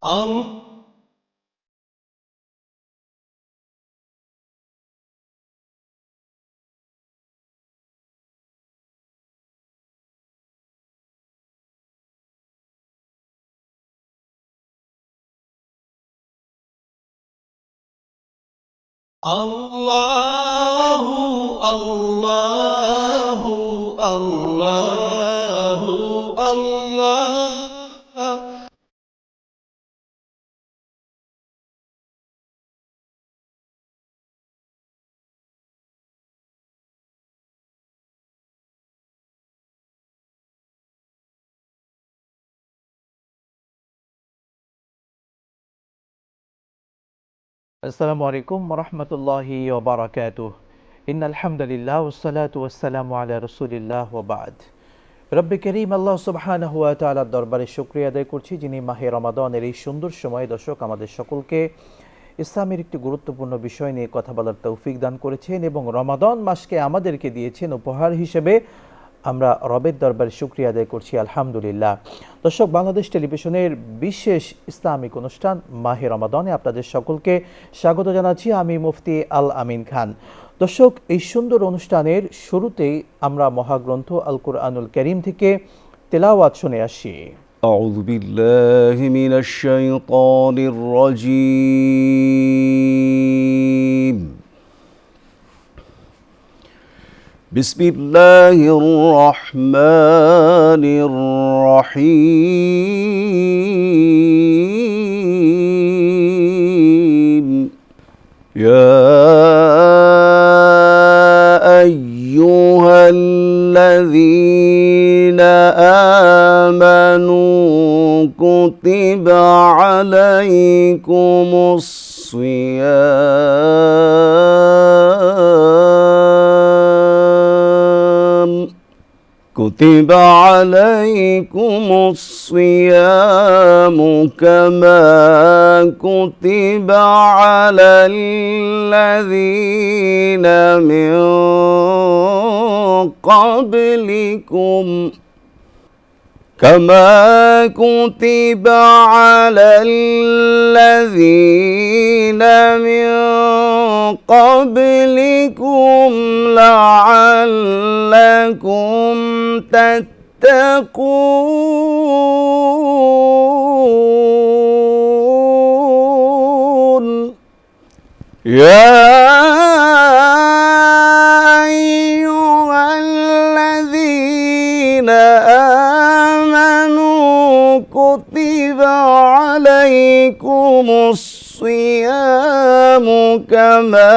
الله الله الله الله الله আসসালামু আলাইকুম রহমতুল্লাহি ওবারাকাতুহ। ইন্নালহামদুলিল্লাহ ওয়াসসালাতু ওয়াসসালামু আলা রাসূলিল্লাহ ওয়া বা'দ। রব্বে করিম আল্লাহ সুবহানাহু ওয়া তাআলার দরবারে শুকরিয়া আদায় করছি, যিনি মাহে রমাদানের এই সুন্দর সময়ে দর্শক আমাদের সকলকে ইসলামের একটি গুরুত্বপূর্ণ বিষয় নিয়ে কথা বলার তৌফিক দান করেছেন এবং রমাদান মাসকে আমাদেরকে দিয়েছেন উপহার হিসেবে। আমরা রবের দরবারে শুকরিয়া আদায় করছি, আলহামদুলিল্লাহ। দর্শক, বাংলাদেশ টেলিভিশনের বিশেষ ইসলামিক অনুষ্ঠান মাহে রমাদানে আপনাদের সকলকে স্বাগত জানাচ্ছি। আমি মুফতি আল আমিন খান। দর্শক, এই সুন্দর অনুষ্ঠানের শুরুতেই আমরা মহাগ্রন্থ আল কুরআনুল কারীম থেকে তেলাওয়াত শুনে আসি। أعوذ بالله من الشيطان الرجيم. بسم الله الرحمن الرحيم. يا أيها الذين آمنوا كتب عليكم الصيام كما كتب على الذين من قبلكم لعلكم تتقون. يا أيها الذين آمنوا كتب عليكم الصيام كما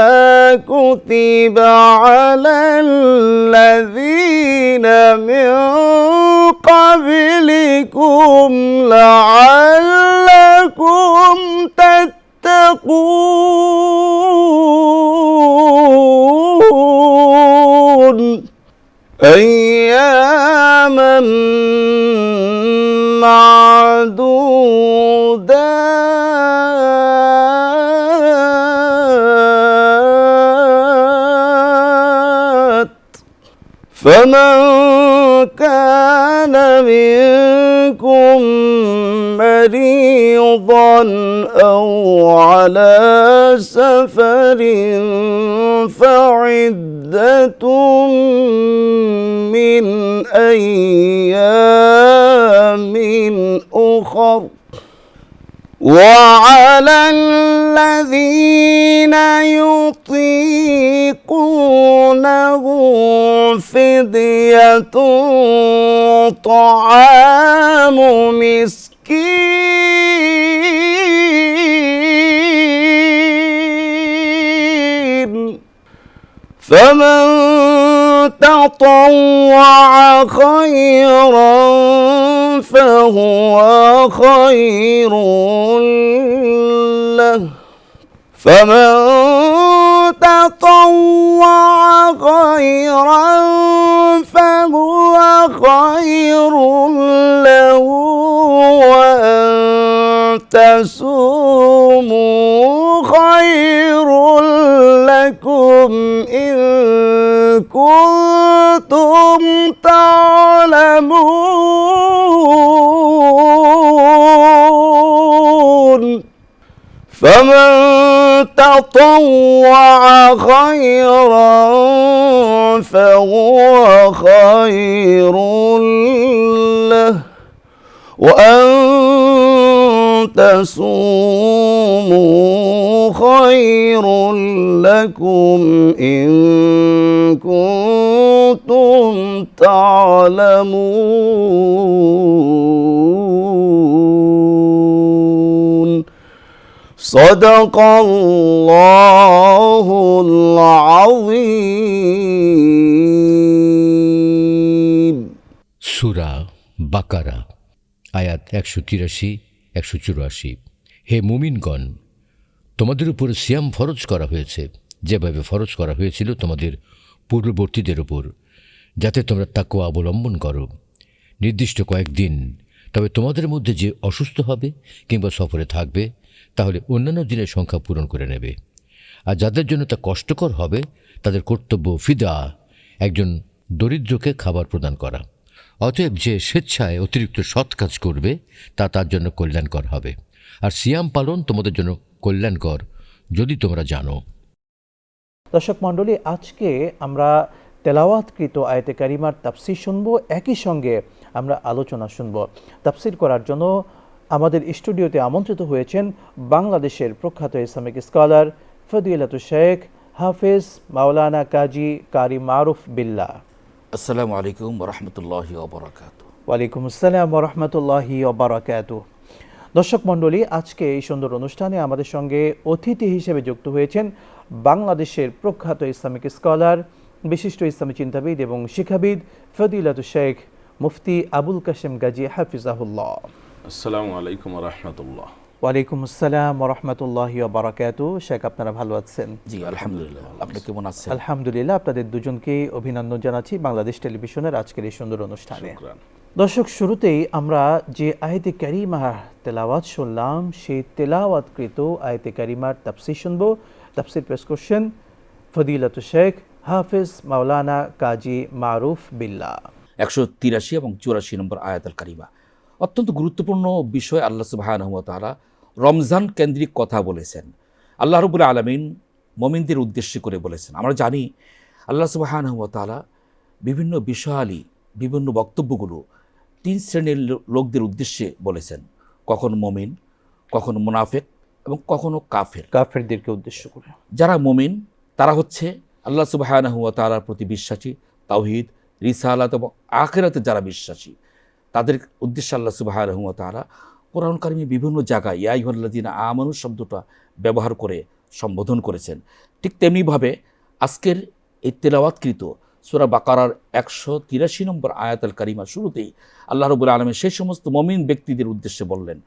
كتب على الذين من قبلكم لعلكم تتقون. أياما معدودات، فمن كان منكم مريضا أو على سفر فعدة من أيام أخر. وعلى الذين يطيقونه فدية طعام مسكين، فمن تطوع خيرا فهو خير له، فمن تطوع خيرا فهو خير له، وأن تصوموا خير لكم إن كنتم تعلمون. فمن تطوع خيرا فهو خير له وأن تصوموا خير لكم إن كنتم تعلمون صدق الله العظيم সূরা বাকারা আয়াত 183, 184। হে মুমিনগণ, তোমাদের উপর সিয়াম ফরজ করা হয়েছে যেভাবে ফরজ করা হয়েছিল তোমাদের পূর্ববর্তীদের উপর, যাতে তোমরা তাকওয়া অবলম্বন করো। নির্দিষ্ট কয়েকদিন। তবে তোমাদের মধ্যে যে অসুস্থ হবে কিংবা সফরে থাকবে তাহলে অন্যান্য দিনের সংখ্যা পূরণ করে নেবে। আর যাদের জন্য তা কষ্টকর হবে তাদের কর্তব্য ফিদা, একজন দরিদ্রকে খাবার প্রদান করা। অতএব যে স্বেচ্ছায় অতিরিক্ত সৎ কাজ করবে তা তার জন্য কল্যাণকর হবে। আর সিয়াম পালন তোমাদের জন্য কল্যাণকর যদি তোমরা জানো। দর্শক মণ্ডলী, আজকে আমরা তেলাওয়াতকৃত আয়াতে কারিমার তাফসির শুনব, একই সঙ্গে আমরা আলোচনা শুনব। তাফসির করার জন্য আমাদের স্টুডিওতে আমন্ত্রিত হয়েছেন বাংলাদেশের প্রখ্যাত ইসলামিক স্কলার ফদিলাতুল শেখ হাফেজ মাওলানা কাজী কারি মারুফ বিল্লাহ। আসসালামু আলাইকুম রহমতুল্লাহি ওবরাকাতু। ওয়ালাইকুম আসসালাম রহমতুল্লাহি ওবরাকাতু। দর্শক মণ্ডলী, আজকে এই সুন্দর অনুষ্ঠানে আমাদের সঙ্গে অতিথি হিসেবে যুক্ত হয়েছেন বাংলাদেশের প্রখ্যাত ইসলামিক স্কলার, বিশিষ্ট ইসলামী চিন্তাবিদ এবং শিক্ষাবিদ ফদিলাতুল শেখ মুফতি আবুল কাশেম গাজী হাফিজাহুল্লাহ। আসসালামু আলাইকুম রহমতুল্লাহ। ওয়ালাইকুম আসসালাম রহমতুল্লাহি ওবরাকাতু। শেখ, আপনারা ভালো আছেন? জি আলহামদুলিল্লাহ, আপনি কেমন আছেন? আলহামদুলিল্লাহ। আপনাদের দুজনকে অভিনন্দন জানাচ্ছি বাংলাদেশ টেলিভিশনের আজকের এই সুন্দর অনুষ্ঠানে। শুকরান। দর্শক, শুরুতেই আমরা যে আয়াতে কারিমার তেলাওয়াত শুনলাম সেই তেলাওয়াতকৃত আয়াতে কারিমার তাফসির শুনব। তাফসির পেশ করছেন ফদিলাতুল শেখ হাফেজ মাওলানা কাজী মারুফ বিল্লাহ। 183 এবং 84 নম্বর আয়াতুল কারিমা অত্যন্ত গুরুত্বপূর্ণ বিষয়। আল্লাহ সুবহানাহু ওয়া তাআলা রমজান কেন্দ্রিক কথা বলেছেন। আল্লাহ রাব্বুল আলামিন মুমিনদের উদ্দেশ্য করে বলেছেন। আমরা জানি আল্লাহ সুবহানাহু ওয়া তাআলা বিভিন্ন বিষয়ালি বিভিন্ন বক্তব্যগুলো 3 শ্রেণীর লোকদের উদ্দেশ্যে বলেছেন। কখনো মুমিন, কখনো মুনাফিক এবং কখনো কাফের। কাফেরদেরকে উদ্দেশ্য করে। যারা মুমিন তারা হচ্ছে আল্লাহ সুবহানাহু ওয়া তাআলার প্রতি বিশ্বাসী, তাওহীদ, রিসালাত এবং আখিরাতে যারা বিশ্বাসী, তাদের উদ্দেশ্যে আল্লাহ সুবহানাহু ওয়া তাআলা কোরআন কারিমে বিভিন্ন জায়গায় ইয়া আইয়ুহাল্লাযীনা আমানু শব্দটা ব্যবহার করে সম্বোধন করেছেন। ঠিক তেমনিভাবে আজকের এই তেলাওয়াতকৃত সূরা বাকারার 183 নম্বর আয়াতুল কারিমা শুরুতেই আল্লাহ রাব্বুল আলামিন সেই সমস্ত মুমিন ব্যক্তিদের উদ্দেশ্যে বললেন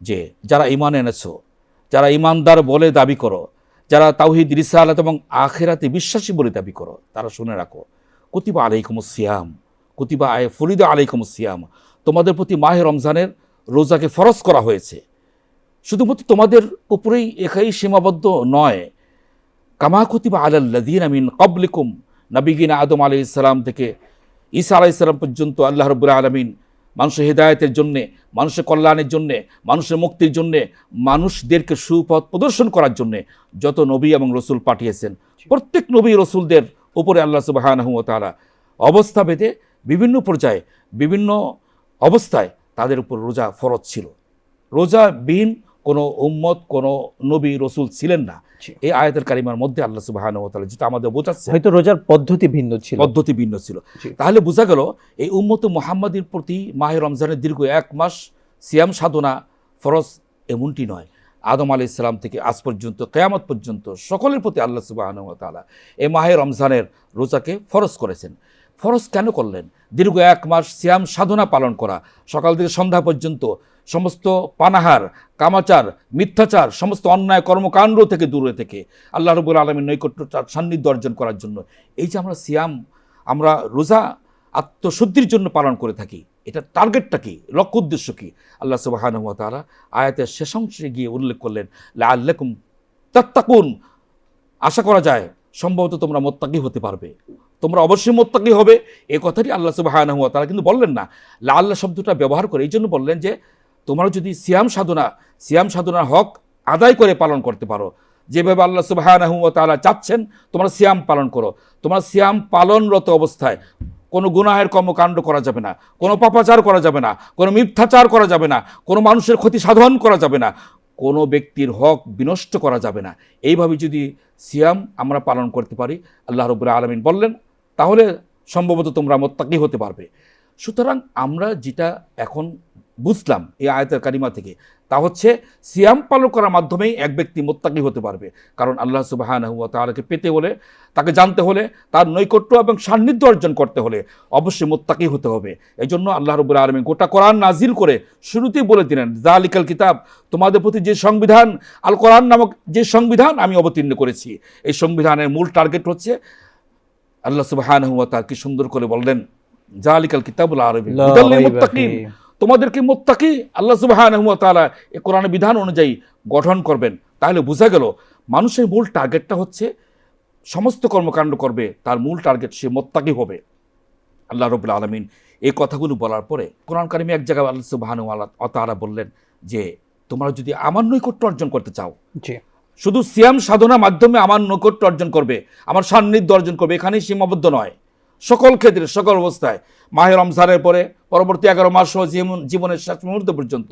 যে যারা ঈমান এনেছো, যারা ঈমানদার বলে দাবি করো, যারা তাওহীদ, রিসালাত এবং আখিরাতে বিশ্বাসী বলে দাবি করো, তারা শুনে রাখো কুতিবা আলাইকুমুস সিয়াম, কুতিবা ফরিদা আলাইকুমুস সিয়াম, তোমাদের প্রতি মাহে রমজানের রোজাকে ফরজ করা হয়েছে। শুধুমাত্র তোমাদের উপরেই একাই সীমাবদ্ধ নয়, কামা কুতিবা আলাল্লাযীনা মিন ক্বাবলিকুম, নবিগিনা আদম আলাইহিস সালাম থেকে ঈসা আলাইহিস সালাম পর্যন্ত আল্লাহ রাব্বুল আলামিন মানুষের হেদায়েতের জন্যে, মানুষের কল্যাণের জন্যে, মানুষের মুক্তির জন্যে, মানুষদেরকে সুপথ প্রদর্শন করার জন্যে যত নবী এবং রসুল পাঠিয়েছেন, প্রত্যেক নবী রসুলদের উপরে আল্লাহ সুবহানাহু ওয়া তাআলা অবস্থা ভেদে বিভিন্ন পর্যায়ে বিভিন্ন অবস্থায় তাদের উপর রোজা ফরজ ছিল। রোজাবিহীন কোনো উম্মত, কোনো নবী রসুল ছিলেন না। এই আয়াতের কারিমার মধ্যে আল্লাহ সুবহানাহু ওয়া তাআলা যেটা আমাদের বোঝাচ্ছে, হয়তো রোজার পদ্ধতি ভিন্ন ছিল, পদ্ধতি ভিন্ন ছিল। তাহলে বোঝা গেল এই উম্মত মুহাম্মাদের প্রতি মাহে রমজানের দীর্ঘ 1 মাস সিয়াম সাধনা ফরজ এমনটি নয়। আদম আলাইহিস সালাম থেকে আজ পর্যন্ত কিয়ামত পর্যন্ত সকলের প্রতি আল্লাহ সুবহানাহু ওয়া তাআলা এই মাহে রমজানের রোজাকে ফরজ করেছেন। ফরজ কেন করলেন? দীর্ঘ 1 মাস সিয়াম সাধনা পালন করা, সকাল থেকে সন্ধ্যা পর্যন্ত সমস্ত পানাহার, কামাচার, মিথ্যাচার, সমস্ত অন্যায় কর্মকাণ্ড থেকে দূরে থেকে আল্লাহ রাব্বুল আলামিনের নৈকট্য সান্নিধ্য অর্জন করার জন্য এই যে আমরা সিয়াম, আমরা রোজা আত্মশুদ্ধির জন্য পালন করে থাকি, এটা টার্গেটটা কি, লক্ষ্য উদ্দেশ্য কি? আল্লাহ সুবহানাহু ওয়া তাআলা আয়াতের শেষ অংশে গিয়ে উল্লেখ করলেন লাআল্লাকুম তাত্তাকুন, আশা করা যায় সম্ভবত তোমরা মুত্তাকি হতে পারবে, তোমরা অবশ্যই মুত্তাকি হবে। এই কথাটি আল্লাহ সুবহানাহু ওয়া তাআলা কিন্তু বললেন না, লাআল্লাহ শব্দটা ব্যবহার করে এই জন্য বললেন যে তোমরা যদি সিয়াম সাধনার হক আদায় করে পালন করতে পারো। যেভাবে আল্লাহ সুবহানাহু ওয়া তাআলা চাচ্ছেন তোমরা সিয়াম পালন করো। তোমরা সিয়াম পালনরত অবস্থায় কোনো গুনাহের কর্মকাণ্ড করা যাবে না, কোনো পাপাচার করা যাবে না, কোনো মিথ্যাচার করা যাবে না, কোনো মানুষের ক্ষতি সাধন করা যাবে না, কোনো ব্যক্তির হক বিনষ্ট করা যাবে না। এইভাবে যদি সিয়াম আমরা পালন করতে পারি, আল্লাহ রাব্বুল আলামিন বললেন, তাহলে সম্ভবত তোমরা মুত্তাকি হতে পারবে। সুতরাং আমরা যেটা এখন বুঝলাম এই আয়াতের কারিমা থেকে, তা হচ্ছে সিয়াম পালন করার মাধ্যমেই এক ব্যক্তি মুত্তাকি হতে পারবে। কারণ আল্লাহ সুবহানাহু ওয়া তাআলাকে পেতে হলে, তাকে জানতে হলে, তার নৈকট্য এবং সান্নিধ্য অর্জন করতে হলে অবশ্যই মুত্তাকি হতে হবে। এই জন্য আল্লাহ রাব্বুল আলামিন গোটা কোরআন নাজিল করে শুরুতেই বলে দিলেন, যালিকাল কিতাব, তোমাদের প্রতি যে সংবিধান, আল কোরআন নামক যে সংবিধান আমি অবতীর্ণ করেছি, এই সংবিধানের মূল টার্গেট হচ্ছে, আল্লাহ সুবহানাহু ওয়া তাআলা কি সুন্দর করে বললেন, যালিকাল কিতাবুল আরবি হুদাল লিল মুত্তাকিন, তোমাদেরকে মুত্তাকি আল্লাহ সুবহানাহু ওয়া তাআলা এই কোরআনের বিধান অনুযায়ী গঠন করবেন। তাহলে বোঝা গেল মানুষের মূল টার্গেটটা হচ্ছে সমস্ত কর্মকাণ্ড করবে, তার মূল টার্গেট সে মুত্তাকি হবে। আল্লাহ রাব্বুল আলামিন এই কথাগুলো বলার পরে কোরআন কারিমে এক জায়গায় আল্লাহ সুবহানাহু ওয়া তাআলা বললেন যে তোমরা যদি আমার নৈকট্য অর্জন করতে চাও, জি, শুধু সিয়াম সাধনার মাধ্যমে আমার নৈকট্য অর্জন করবে, আমার সান্নিধ্য অর্জন করবে, এখানেই সীমাবদ্ধ নয়, সকল ক্ষেত্রে সকল অবস্থায়, মাহে রমজানের পরে পরবর্তী 11 মাস সহ জীবনের শেষ মুহূর্ত পর্যন্ত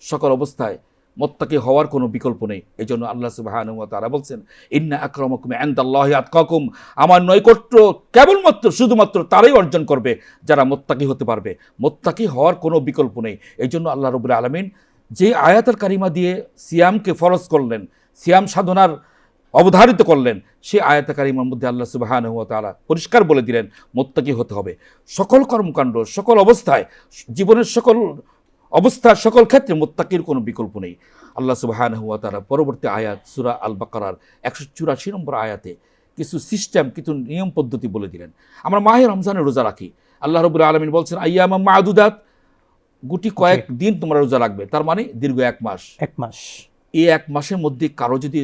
সকল অবস্থায় মুত্তাকি হওয়ার কোনো বিকল্প নেই। এই জন্য আল্লাহ সুবহানাহু ওয়া তাআলা বলছেন, ইন্না আকরামাকুম ইনদাল্লাহি আতকাকুম, আমার নৈকট্য কেবলমাত্র শুধুমাত্র তারাই অর্জন করবে যারা মুত্তাকি হতে পারবে। মুত্তাকি হওয়ার কোনো বিকল্প নেই। এই জন্য আল্লাহ রাব্বুল আলামিন যে আয়াতুল কারিমা দিয়ে সিয়ামকে ফরজ করলেন, সিয়াম সাধনার অবধারিত করলেন, সেই আয়াতুল কারিমার মধ্যে আল্লাহ সুবহানাহু ওয়া তাআলা পরিষ্কার বলে দিলেন মুত্তাকি হতে হবে। সকল কর্মকাণ্ড, সকল অবস্থায়, জীবনের সকল অবস্থা, সকল ক্ষেত্রে মুত্তাকির কোনো বিকল্প নেই। আল্লাহ সুবহানাহু ওয়া তাআলা পরবর্তী আয়াত সূরা আল বাকারার 184 নম্বর আয়াতে কিছু সিস্টেম, কিছু নিয়ম পদ্ধতি বলে দিলেন। আমরা মাহে রমজানের রোজা রাখি, আল্লাহ রাব্বুল আলামিন বলছেন আইয়ামাম মা'দুদাত, গুটি কয়েক দিন তোমরা রোজা রাখবে, তার মানে দীর্ঘ 1 মাস। 1 মাস, এই 1 মাসের মধ্যে কারো যদি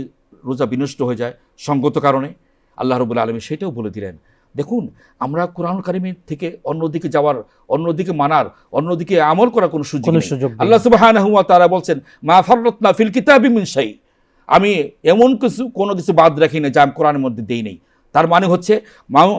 রোজা বিনষ্ট হয়ে যায় সঙ্গত কারণে, আল্লাহ রাব্বুল আলামিন সেটাও বলে দিলেন। দেখুন, আমরা কোরআন কারিমের থেকে অন্যদিকে যাওয়ার, অন্যদিকে মানার, অন্যদিকে আমল করার কোনো সুযোগ নেই। আল্লাহ সুবহানাহু ওয়া তাআলা বলছেন, মা ফাররাতনা ফিল কিতাবি মিন শাই, আমি এমন কোনো কিছু বাদ রাখি না যা আমি কোরআনের মধ্যে দেই নেই। তার মানে হচ্ছে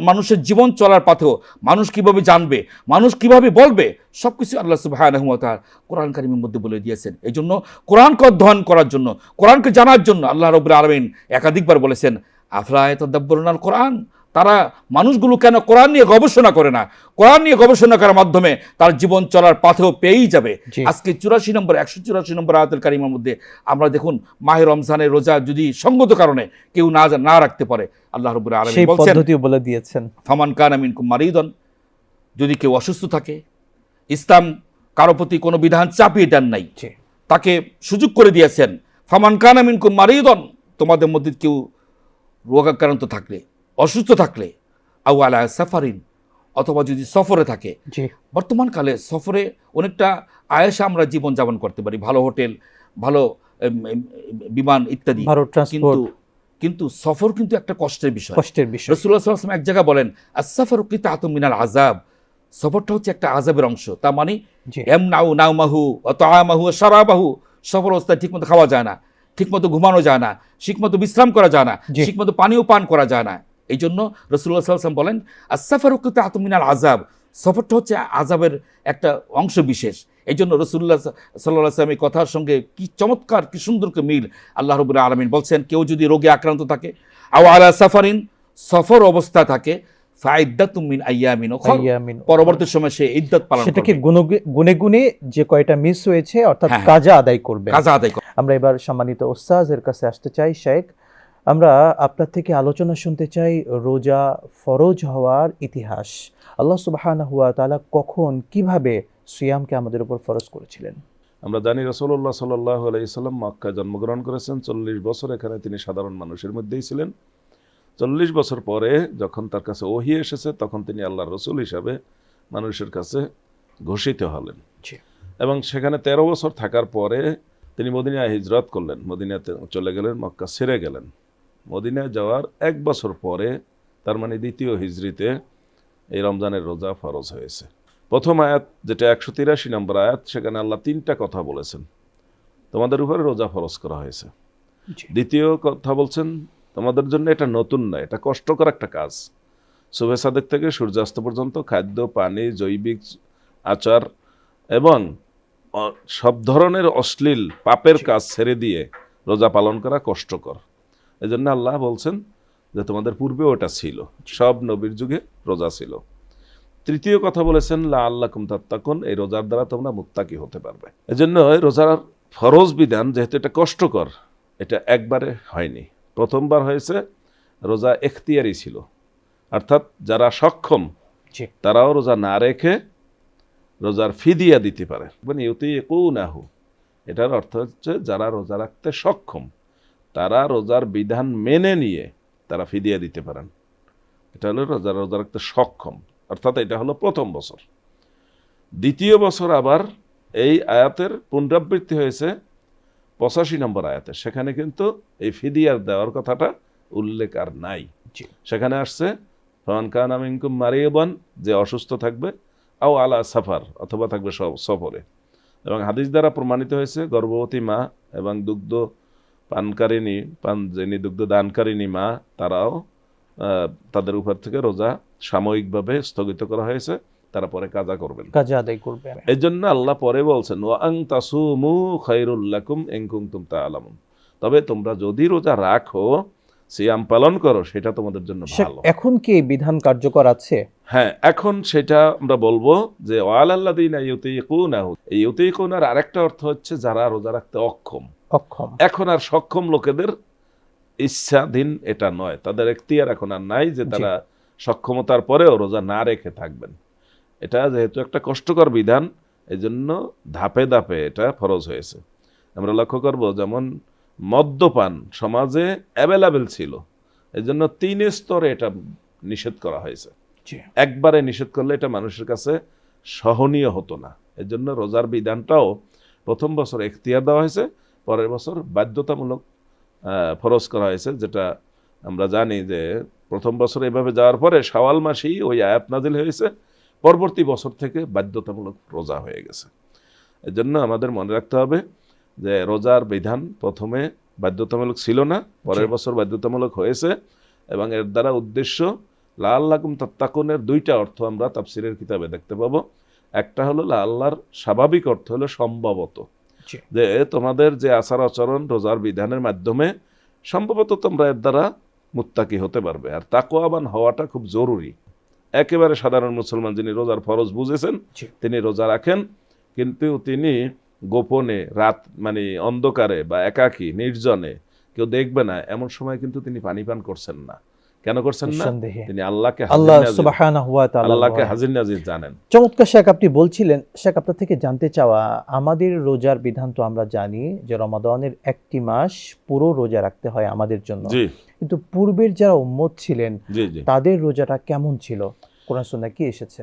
মানুষের জীবন চলার পথেও মানুষ কিভাবে জানবে, মানুষ কিভাবে বলবে, সব কিছু আল্লাহ সুবহানাহু ওয়া তাআলা কোরআন কারিমের মধ্যে বলে দিয়েছেন। এই জন্য কোরআনকে অধ্যয়ন করার জন্য, কোরআনকে জানার জন্য আল্লাহ রাব্বুল আলামিন একাধিকবার বলেছেন, আফলা ইয়াতাদাব্বারুনাল কোরআন, তারা মানুষগুলো কেন কোরআন নিয়ে গবেষণা করে না? কোরআন নিয়ে গবেষণা করার মাধ্যমে তার জীবন চলার পথেও পেয়েই যাবে। আজকে 184 নম্বর আয়াতুল কারিমার মধ্যে আমরা দেখুন, মাহে রমজানের রোজা যদি সঙ্গত কারণে কেউ না রাখতে পারে, আল্লাহ রাব্বুল আলামিন বলছেন, পদ্ধতিও বলে দিয়েছেন, ফামান কানা মিনকুম মারিদান, যদি কেউ অসুস্থ থাকে, ইসলাম কারো প্রতি কোনো বিধান চাপিয়ে দেন নাই, তাকে সুযোগ করে দিয়েছেন। ফামান কানা মিনকুম মারিদান, তোমাদের মধ্যে কেউ রোগাক্রান্ত থাকলে, অসুস্থ থাকলে, আও আলা সাফারিন, অথবা যদি সফরে থাকে। বর্তমান কালে সফরে অনেকটা আয়েশা আমরা জীবন যাপন করতে পারি, ভালো হোটেল, ভালো বিমান ইত্যাদি, কিন্তু সফর কিন্তু একটা কষ্টের বিষয়। রাসূলুল্লাহ সাল্লাল্লাহু আলাইহি ওয়াসাল্লাম এক জায়গায় বলেন, আস-সাফারু কিতাআতুম মিনাল আযাব, সফরটা হচ্ছে একটা আযাবের অংশ। তার মানে ইয়ামনাউ নাওমাহু ওয়া তাআমাহু ওয়া শারাবাহু, সফর অবস্থায় ঠিকমতো খাওয়া যায় না, ঠিকমতো ঘুমানো যায় না, ঠিকমতো বিশ্রাম করা যায় না, ঠিকমতো পানিও পান করা যায় না। এই জন্য রাসূলুল্লাহ সাল্লাল্লাহু আলাইহি ওয়াসাল্লাম বলেন, আস-সাফারু কিতাআতুম মিনাল আযাব, সফরটা হচ্ছে আযাবের একটা অংশ বিশেষ। এই জন্য রাসূলুল্লাহ সাল্লাল্লাহু আলাইহি ওয়াসাল্লাম এই কথার সঙ্গে কি চমৎকার, কি সুন্দর মিল। আল্লাহ রাব্বুল আলামিন বলছেন, কেউ যদি রোগে আক্রান্ত থাকে, আও আলা সাফারিন, সফর অবস্থা থাকে, ফাইদ্দাতুম মিন আইয়ামিন উখর, পরবর্তী সময় সে ইদ্দত পালন করবে। সেটাকে গুনে গুনে যে কয়টা মিস হয়েছে অর্থাৎ কাজা আদায় করবে। আমরা এবার সম্মানিত ওস্তাদের কাছে আসতে চাই। শেখ, আমরা আপনার থেকে আলোচনা শুনতে চাই রোজা ফরজ হওয়ার ইতিহাস। আল্লাহ সুবহানাহু ওয়া তাআলা কখন কিভাবে সিয়ামকে আমাদের উপর ফরজ করেছিলেন? আমরা জানি রাসূলুল্লাহ সাল্লাল্লাহু আলাইহি সাল্লাম মক্কায় জন্মগ্রহণ করেছেন। 40 বছর এখানে তিনি সাধারণ মানুষের মধ্যেই ছিলেন। 40 বছর পরে যখন তার কাছে ওহী এসেছে, তখন তিনি আল্লাহর রাসূল হিসাবে মানুষের কাছে ঘোষিত হলেন। এবং সেখানে 13 বছর থাকার পরে তিনি মদিনায় হিজরত করলেন, মদিনাতে চলে গেলেন, মক্কা ছেড়ে গেলেন। মদিনায় যাওয়ার 1 বছর পরে, তার মানে দ্বিতীয় হিজরিতে এই রমজানের রোজা ফরজ হয়েছে। প্রথম আয়াত, যেটা 183 নম্বর আয়াত, সেখানে আল্লাহ 3টা কথা বলেছেন। তোমাদের উপরে রোজা ফরজ করা হয়েছে। জি। দ্বিতীয় কথা বলছেন তোমাদের জন্য এটা নতুন নয়, এটা কষ্টকর একটা কাজ। শুভে সাদেক থেকে সূর্যাস্ত পর্যন্ত খাদ্য, পানি, জৈবিক আচার এবং সব ধরনের অশ্লীল পাপের কাজ ছেড়ে দিয়ে রোজা পালন করা কষ্টকর। এজন্য আল্লাহ বলছেন যে তোমাদের পূর্বে ওটা ছিল, সব নবীর যুগে রোজা ছিল। তৃতীয় কথা বলেছেন লা আল্লাকুম তাত্তাকুন, এই রোজার দ্বারা তোমরা মুত্তাকি হতে পারবে। এজন্য রোজার ফরজ বিধান যেহেতু এটা কষ্টকর, এটা একবারে হয়নি, প্রথমবার হয়েছে। রোজা এখতিয়ারি ছিল, অর্থাৎ যারা সক্ষম জি। তারাও রোজা না রেখে রোজার ফিদিয়া দিতে পারে। মানে ইউতিকুনাহু, এটার অর্থ হচ্ছে যারা রোজা রাখতে সক্ষম তারা রোজার বিধান মেনে নিয়ে তারা ফিদিয়া দিতে পারেন। এটা হলো যারা রোজা রাখতে সক্ষম, অর্থাৎ এটা হলো প্রথম বছর। দ্বিতীয় বছর আবার এই আয়াতের পুনরাবৃত্তি হয়েছে 85 নম্বর আয়াতে, সেখানে কিন্তু এই ফিদিয়ার দেওয়ার কথাটা উল্লেখ আর নাই। জি। সেখানে আসছে ফামান কানা মিনকুম মারিয়াদান, যে অসুস্থ থাকবে, আও আলা সাফার, অথবা থাকবে সফরে। এবং হাদিস দ্বারা প্রমাণিত হয়েছে গর্ভবতী মা এবং দুগ্ধ পানকারিনী যিনি দুগ্ধ দানকারিনী মা, তারাও তাদের উপর থেকে রোজা সাময়িকভাবে স্থগিত করা হয়েছে, তারা পরে কাজা করবেন, কাজা আদায় করবে। এই জন্য আল্লাহ পরে বলছেন ওয়া আন তাসুমু খায়রুল লাকুম ইন কুনতুম তা'লামুন, তবে তোমরা যদি রোজা রাখো, সিয়াম পালন করো, সেটা তোমাদের জন্য ভালো। এখন কি এই বিধান কার্যকর আছে? হ্যাঁ, এখন সেটা আমরা বলবো যে ওয়ালাল্লাযিনা ইউতিকুনাহু, এই ইউতিকুনার আরেকটা অর্থ হচ্ছে যারা রোজা রাখতে অক্ষম। অক্ষম। এখন আর সক্ষম লোকেদের ইচ্ছাধীন এটা নয়, তাদের এখতিয়ার এখন আর নাই যে তারা সক্ষমতার পরেও রোজা না রেখে থাকবেন। এটা যেহেতু একটা কষ্টকর বিধান, এই জন্য ধাপে ধাপে এটা ফরজ হয়েছে। আমরা লক্ষ্য করব যেমন মদ্যপান সমাজে অ্যাভেলেবেল ছিল, এই জন্য 3 স্তরে এটা নিষেধ করা হয়েছে। একবারে নিষেধ করলে এটা মানুষের কাছে সহনীয় হতো না, এই জন্য রোজার বিধানটাও প্রথম বছর এখতিয়ার দেওয়া হয়েছে, পরের বছর বাধ্যতামূলক ফরজ করা হয়েছে। যেটা আমরা জানি যে প্রথম বছর এভাবে যাওয়ার পরে শাওয়াল মাসেই ওই আয়াত নাজিল হয়েছে, পরবর্তী বছর থেকে বাধ্যতামূলক রোজা হয়ে গেছে। এজন্য আমাদের মনে রাখতে হবে যে রোজার বিধান প্রথমে বাধ্যতামূলক ছিল না, পরের বছর বাধ্যতামূলক হয়েছে, এবং এর দ্বারা উদ্দেশ্য লাআল্লাকুম তাত্তাকুনের 2টা অর্থ আমরা তাফসীরের কিতাবে দেখতে পাবো। একটা হলো আল্লাহর স্বাভাবিক অর্থ হলো সম্ভবত, যে তোমাদের যে আচার আচরণ রোজার বিধানের মাধ্যমে সম্ভবত তোমরা এর দ্বারা মুত্তাকি হতে পারবে। আর তাকওয়াবান হওয়াটা খুব জরুরি। একেবারে সাধারণ মুসলমান যিনি রোজার ফরজ বুঝেছেন তিনি রোজা রাখেন, কিন্তু তিনি গোপনে রাত মানে অন্ধকারে বা একাকী নির্জনে কেউ দেখবে না এমন সময় কিন্তু তিনি পানি পান করছেন না। কেন করছেন না? তিনি আল্লাহকে হাজির নাজির জানেন। চমৎকার শেখ, আপনি বলছিলেন, শেখ আপনার থেকে জানতে চাওয়া, আমাদের রোজার বিধান তো আমরা জানি যে রমাদানের 1টি মাস পুরো রোজা রাখতে হয় আমাদের জন্য, কিন্তু পূর্বের যারা উম্মত ছিলেন তাদের রোজাটা কেমন ছিল? কোরআন সুন্নাহ কি এসেছে?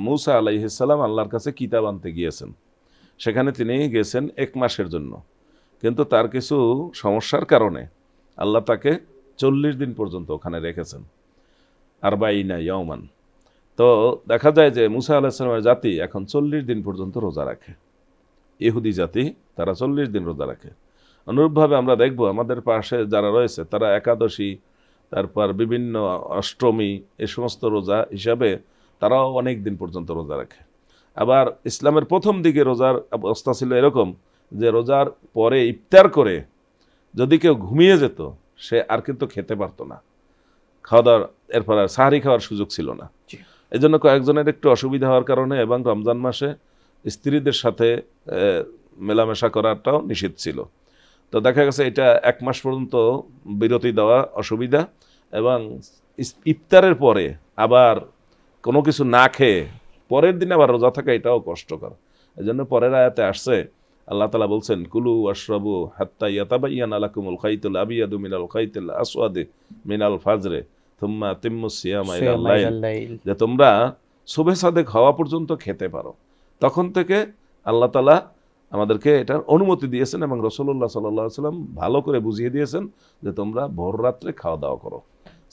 মুসা আলাইহিস সালাম আল্লাহর কাছে কিতাব আনতে গিয়েছেন, সেখানে তিনি গেছেন 1 মাসের জন্য, কিন্তু তার কিছু সমস্যার কারণে আল্লাহ তাকে 40 দিন পর্যন্ত ওখানে রেখেছেন, 40 ইয়াওমান। তো দেখা যায় যে মুসা আলাইহিস সালামের জাতি এখন 40 দিন পর্যন্ত রোজা রাখে, ইহুদি জাতি, তারা 40 দিন রোজা রাখে। অনুরূপভাবে আমরা দেখব আমাদের পাশে যারা রয়েছে তারা একাদশী, তারপর বিভিন্ন অষ্টমী, এই সমস্ত রোজা হিসাবে তারাও অনেক দিন পর্যন্ত রোজা রাখে। আবার ইসলামের প্রথম দিকে রোজার অবস্থা ছিল এরকম যে রোজার পরে ইফতার করে যদি কেউ ঘুমিয়ে যেত সে আর কিন্তু খেতে পারতো না, খাওয়া দাওয়ার এরপর আর সাহারি খাওয়ার সুযোগ ছিল না। এই জন্য কয়েকজনের একটু অসুবিধা হওয়ার কারণে এবং রমজান মাসে স্ত্রীদের সাথে মেলামেশা করাটাও নিষিদ্ধ ছিল। তো দেখা গেছে এটা 1 মাস পর্যন্ত বিরতি দেওয়া অসুবিধা, এবং ইফতারের পরে আবার কোনো কিছু না খেয়ে পরের দিন আবার রোজা থাকা এটাও কষ্টকর। এই জন্য পরের আয়াতে আসছে আল্লাহ তাআলা বলছেন কুলু ওয়াশরাবু হাত্তা ইয়াতাবাইয়ানা লাকুমুল খাইতুল আবিয়াদু মিনাল খাইতিল আসওয়াদি মিনাল ফাজরে থুম্মা আতিম্মুস সিয়ামা ইলাল লাইল, যে তোমরা সুবহে সাদেক হওয়া পর্যন্ত খেতে পারো। তখন থেকে আল্লাহ তাআলা আমাদেরকে এটার অনুমতি দিয়েছেন এবং রাসূলুল্লাহ সাল্লাল্লাহু আলাইহি ওয়াসাল্লাম ভালো করে বুঝিয়ে দিয়েছেন যে তোমরা ভোর রাত্রে খাওয়া দাওয়া করো,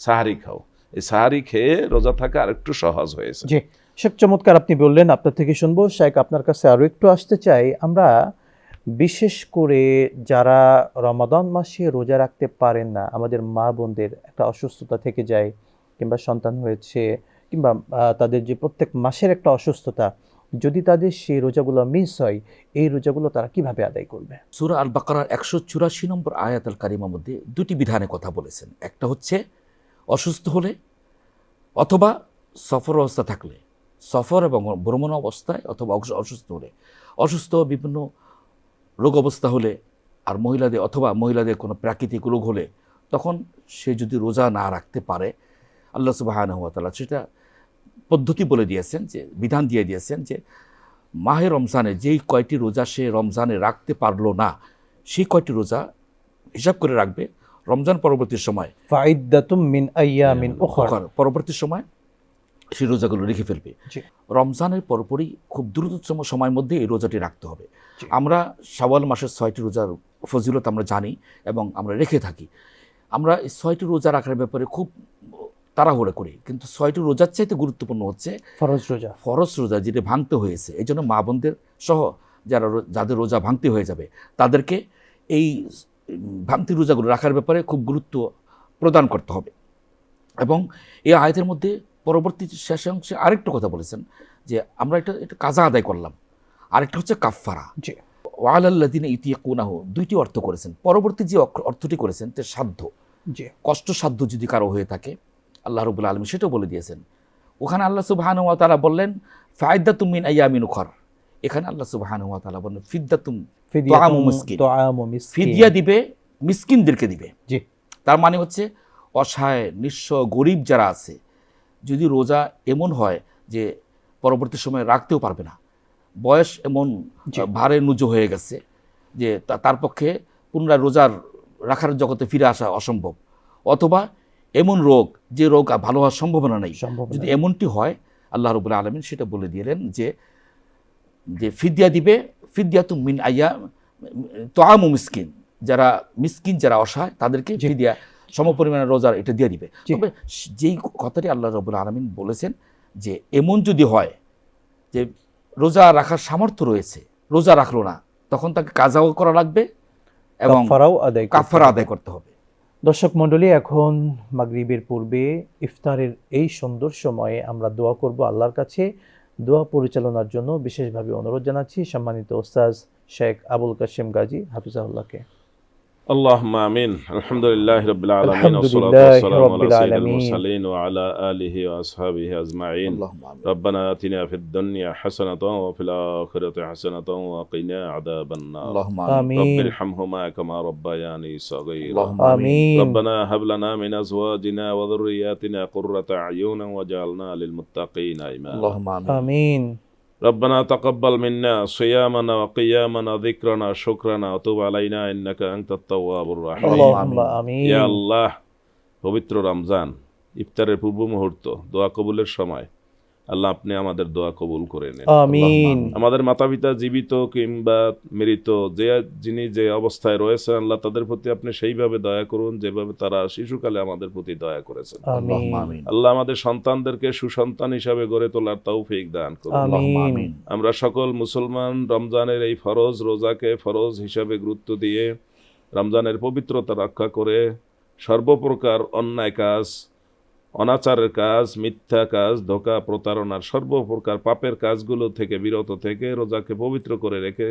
সাহারি খাও। এই সাহারি খেয়ে রোজা থাকা আরেকটু সহজ হয়েছে। জি শেখ, চমৎকার আপনি বললেন। আপনার থেকে শুনবো শেখ, আপনার কাছে আরো একটু আসতে চাই। আমরা বিশেষ করে যারা রমাদান মাসে রোজা রাখতে পারেন না, আমাদের মা বোনদের একটা অসুস্থতা থেকে যায়, কিংবা সন্তান হয়েছে, কিংবা তাদের যে প্রত্যেক মাসের একটা অসুস্থতা, যদি তাদের সেই রোজাগুলো মিস হয়, এই রোজাগুলো তারা কিভাবে আদায় করবে? সূরা আল বাকারার 184 নম্বর আয়াত আল কারিমার মধ্যে দুটি বিধানের কথা বলেছেন। একটা হচ্ছে অসুস্থ হলে অথবা সফর অবস্থা থাকলে, সফর এবং ভ্রমণ অবস্থায় অথবা অসুস্থ হলে, অসুস্থ বিভিন্ন রোগ অবস্থা হলে, আর মহিলাদের কোনো প্রাকৃতিক রোগ হলে, তখন সে যদি রোজা না রাখতে পারে, আল্লাহ সুবহানাহু ওয়া তাআলা সেটা পদ্ধতি বলে দিয়েছেন, যে বিধান দিয়ে দিয়েছেন যে মাহে রমজানে যেই কয়টি রোজা সে রমজানে রাখতে পারলো না, সেই কয়টি রোজা হিসাব করে রাখবে। রমজান পরবর্তী সময় ফাইদ্দাতুম মিন আইয়ামিন উখর। পরবর্তী সময় সেই রোজাগুলো রেখে ফেলবে। জি। রমজানের পরপরই খুব দ্রুততম সময়ের মধ্যে এই রোজাটি রাখতে হবে। জি। আমরা শাওয়াল মাসের 6টি রোজার ফজিলত আমরা জানি এবং আমরা রেখে থাকি। আমরা এই 6টি রোজা রাখার ব্যাপারে খুব তাড়াহুড়ো করি, কিন্তু 6টি রোজার চাইতে গুরুত্বপূর্ণ হচ্ছে ফরজ রোজা, যেটা ভাঙতে হয়েছে। এই জন্য মা বোনদের সহ যাদের রোজা ভাঙতে হয়ে যাবে, তাদেরকে এই ভাঙতি রোজাগুলো রাখার ব্যাপারে খুব গুরুত্ব প্রদান করতে হবে। এবং এই আয়াতের মধ্যে পরবর্তী শেষ অংশে আরেকটা কথা বলেছেন, যে আমরা এটা কাজা আদায় করলাম, আরেকটা হচ্ছে কাফফারা। জি। ওয়ালাল্লাযিনা ইউতিকুনাহু, দুইটি অর্থ করেছেন। পরবর্তী যে অর্থটি করেছেন তে সাধ্য, জি। কষ্টসাধ্য যদি কারো হয়ে থাকে, আল্লাহ রাব্বুল আলামিন সেটাও বলে দিয়েছেন। ওখানে আল্লাহ সুবহানাহু ওয়া তাআলা বললেন ফাইদ্দাতুম মিন আইয়ামিন উখর, এখানে আল্লাহ সুবহানাহু ওয়া তাআলা বললেন ফিদ্দাতুম তুআমু মিসকিন, ফিদিয়া দিবে, মিসকিনদেরকে দিবে। জি। তার মানে হচ্ছে অসহায়, নিঃস্ব, গরিব যারা আছে, যদি রোজা এমন হয় যে পরবর্তী সময়ে রাখতেও পারবে না, বয়স এমন ভারে নুজো হয়ে গেছে যে তার পক্ষে পুনরায় রোজার রাখার জগতে ফিরে আসা অসম্ভব, অথবা এমন রোগ যে রোগ ভালো হওয়ার সম্ভাবনা নেই, যদি এমনটি হয়, আল্লাহ রাব্বুল আলামিন সেটা বলে দিলেন যে ফিদিয়া দিবে, ফিদিয়াতুম মিন আইয়াম তুআমু মিসকিন, যারা মিসকিন, যারা অসহায়, তাদেরকে ফিদিয়া সমপরিমাণে রোজার এটা দিয়ে দিবে। তবে যেই কথাটি আল্লাহ রাব্বুল আলামিন বলেছেন যে এমন যদি হয় যে রোজা রাখার সামর্থ্য রয়েছে, রোজা রাখলো না, তখন তাকে কাজাও করা লাগবে এবং কাফারা আদায় করতে হবে। দর্শক মণ্ডলী, এখন মাগরিবের পূর্বে ইফতারের এই সুন্দর সময়ে আমরা দোয়া করব আল্লাহর কাছে। দোয়া পরিচালনার জন্য বিশেষভাবে অনুরোধ জানাচ্ছি সম্মানিত ওস্তাজ শেখ আবুল কাশেম গাজী হাফিজাহুল্লাহকে। اللهم آمين. الحمد لله رب العالمين، الحمد والصلاة لله والسلام رب على سيد العالمين. المرسلين وعلى آله وأصحابه أجمعين. اللهم آمين. ربنا آتنا في الدنيا حسنة وفي الآخرة حسنة وقنا عذاب النار. اللهم رب آمين. ارحمهما كما ربياني صغيرا. اللهم آمين. ربنا هب لنا من أزواجنا وذرياتنا قرة أعين واجعلنا للمتقين إماما. اللهم آمين. آمين. ربنا تقبل منا صيامنا وقيامنا ذكرنا شكرنا وتب علينا إنك أنت التواب الرحيم. اللهم آمين. ইয়া আল্লাহ, পবিত্র রমজান ইফতারের পূর্ব মুহূর্ত, দোয়া কবুলের সময়, আল্লাহ আপনি আমাদের দোয়া কবুল করে নিন। আমিন। আমাদের মাতা পিতা জীবিত কিংবা মৃত, যিনি যে অবস্থায় রয়েছেন, আল্লাহ তাদের প্রতি আপনি সেইভাবে দয়া করুন যেভাবে তারা শিশুকালে আমাদের প্রতি দয়া করেছেন। আমিন। আল্লাহ আমাদের সন্তানদেরকে সুসন্তান হিসাবে গড়ে তোলার তৌফিক দান করুন। আমিন। আমরা সকল মুসলমান রমজানের এই ফরজ রোজাকে ফরজ হিসাবে গুরুত্ব দিয়ে রমজানের পবিত্রতা রক্ষা করে সর্বপ্রকার অন্যায় কাজ, অনাচারের কাজ, মিথ্যা কাজ, ধোঁকা, প্রতারণার সর্বপ্রকার পাপের কাজগুলো থেকে বিরত থেকে রোজাকে পবিত্র করে রেখে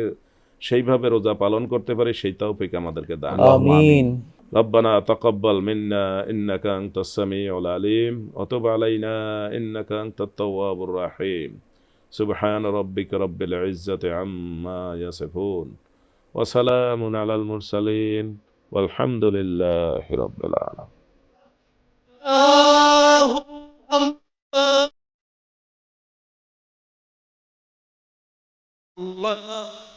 সেইভাবে রোজা পালন করতে পারি, সেই তৌফিক আমাদেরকে দান। আমিন। ربنا تقبل منا إنك أنت السميع العليم وتب علينا إنك أنت التواب الرحيم. سبحان ربك رب العزة عما يصفون وسلام على المرسلين والحمد لله رب العالمين. Allah